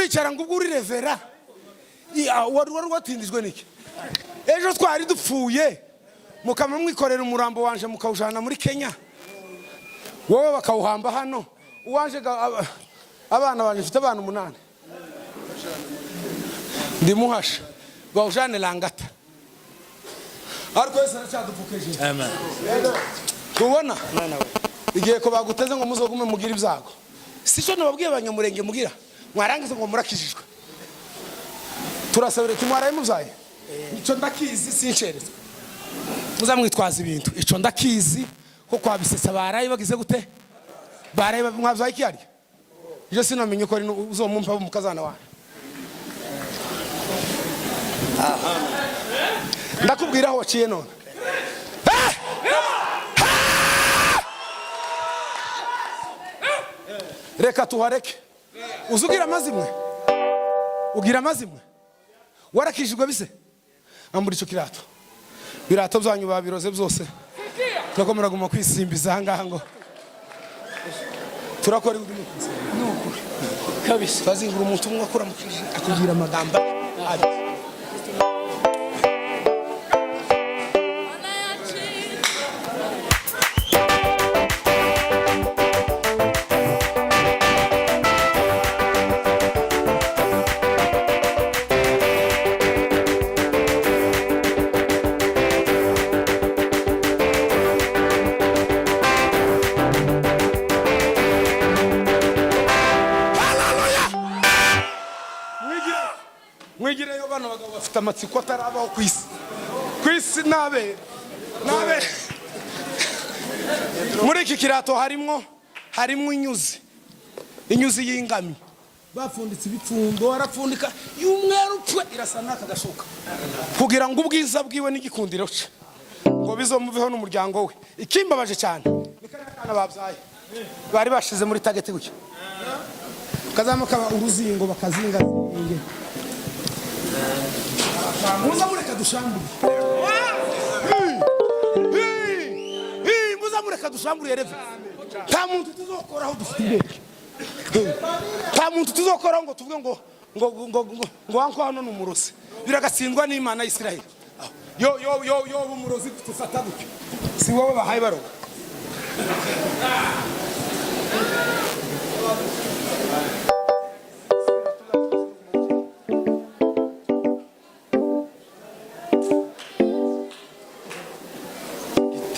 kwicara ngo ubwo uri revera wari watindijwe niki ejo twari dupfuye mukama mwikorera umurambo wanje mukawujana muri Kenya wowe bakawuhamba hano uwanje abana banje mfite abana 8 ndimuhasha bawujane Langata ariko yese aracyadufukeje amen tubona igihe ko baguteze ngo muzogume mugira ibyago sico nababwiye abanyamurenge mugira mwarangize ngo murakijijwe turasabire kimwaraye muvyaye ico ndakizi sincereza muzamwitwaza ibintu ico ndakizi ko kwabisesa baraye bagize gute baraye mwavyaye kiyari je sinamenye ko ari uzomumpa umukazana wawe ndakubwira aho waciye none reka tuhareke uzugira amazimwe ugira amazimwe warakijijwe bise ambura ico kirato birato byanyu babiroze byose nako muraguma kwisimbiza hangaha ngo turakora nuko kabisa tazingura umuntu umwe akora mukije akugira amagamba bafite amatsiko atarabaho kwisi nabe muri iki kirato harimo inyuzi y'ingami bafunditse ibipfundo arapfundika y'umweru pwe irasa n'akagashuka kugira ngo ubwiza bwiwe n'igikundiro cye ngo bizomuveho n'umuryango we ikimbabaje cyane nikana babyaye bari bashize muri tageti gutyo kazamuka uruzingo bakazinga muza mureka dushambure muza mureka dushambure reve nta muntu tuzokoraho dufite ibeke nta muntu tuzokoraho ngo tuvuge ngo wanko hano n'umurozi biragatsindwa n'Imana ya Isiraheli yo umurozi tufata gutyo si wowe bahaye baroga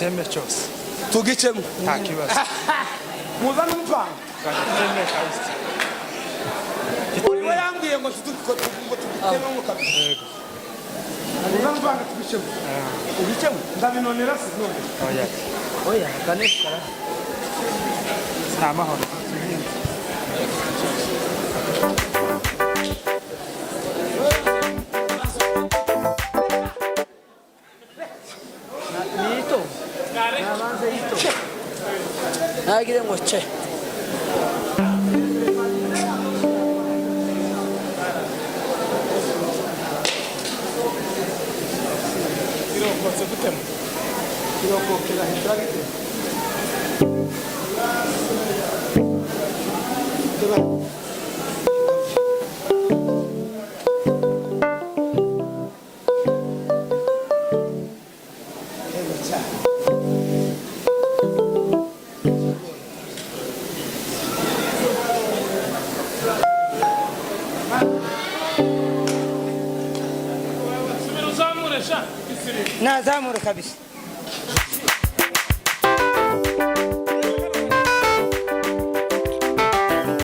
teme cyose tugicemo nta kibazo muza n'umupanga teme kabisa uriwe yambwiye ngo tugiteme ngo kabisa muza n'umupanga tugicemo tugicemo ndabinonera si none oya kanekara samahoro Agire ngo che irokotse gutema irokokera hitragite nazamure kabisa